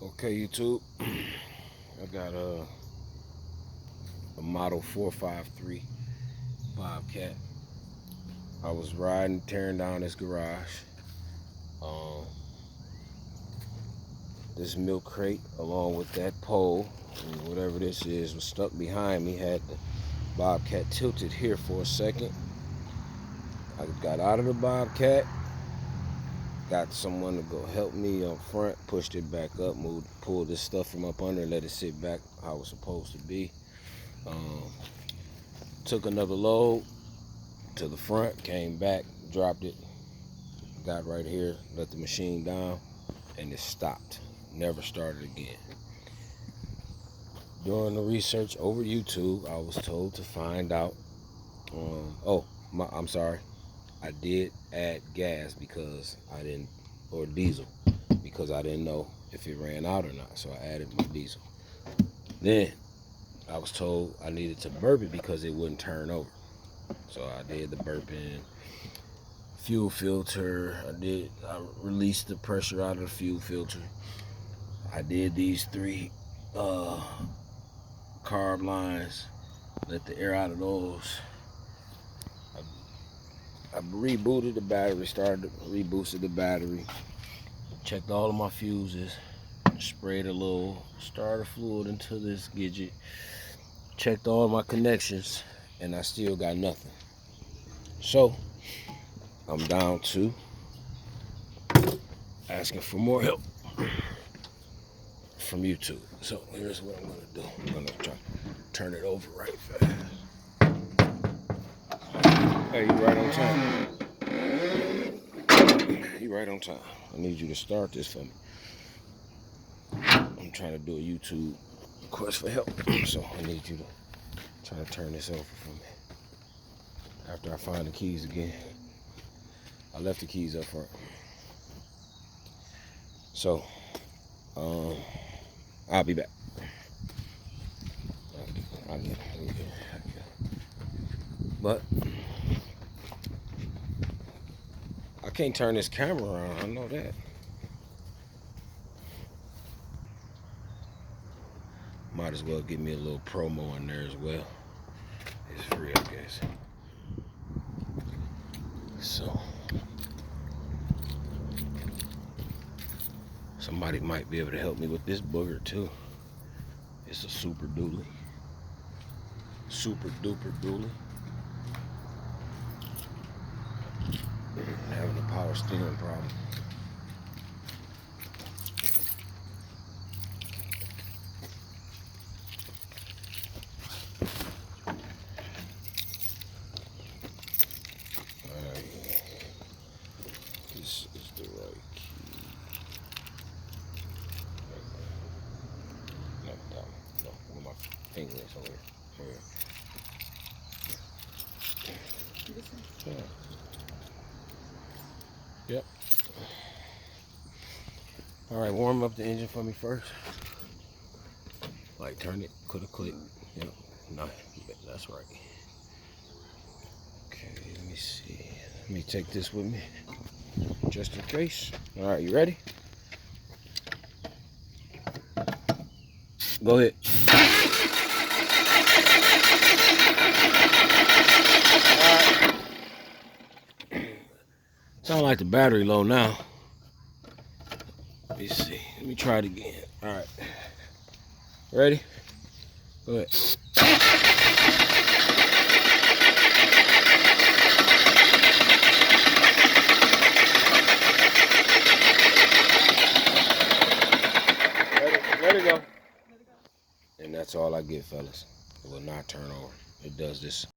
Okay, YouTube, I got a model 453 Bobcat. I was riding, tearing down this garage. This milk crate, along with that pole, and whatever this is, was stuck behind me. Had the Bobcat tilted here for a second. I got out of the Bobcat, got someone to go help me up front, pushed it back up, pulled this stuff from up under, let it sit back how it's supposed to be. Took another load to the front, came back, dropped it, got right here, let the machine down, and it stopped. Never started again. During the research over YouTube, I was told to find out, I'm sorry, I did add gas because I didn't, or diesel, because I didn't know if it ran out or not, so I added my diesel. Then I was told I needed to burp it because it wouldn't turn over. So I did the burping, fuel filter, I released the pressure out of the fuel filter. I did these 3 carb lines, let the air out of those. I rebooted the battery, reboosted the battery, checked all of my fuses, sprayed a little starter fluid into this gadget, checked all my connections, and I still got nothing. So I'm down to asking for more help from YouTube. So here's what I'm gonna do. I'm gonna try to turn it over right fast. Hey, you right on time. You right on time. I need you to start this for me. I'm trying to do a YouTube request for help, so I need you to try to turn this over for me. After I find the keys again. I left the keys up front. So, I'll be back. I'll get it. But I can't turn this camera around. I know that. Might as well give me a little promo in there as well. It's free, I guess. So somebody might be able to help me with this booger too. It's a super dually. Super duper dually. Having a power steering problem. This is the right key. No, that one. No, where my finger is over here. Yeah. Yep. All right, warm up the engine for me first. Like, turn it, coulda click. Yep. No, yeah, that's right. Okay, let me see. Let me take this with me, just in case. All right, you ready? Go ahead. Sound like the battery low now. Let me see. Let me try it again. All right. Ready? Go ahead. Let it go. And that's all I get, fellas. It will not turn over. It does this.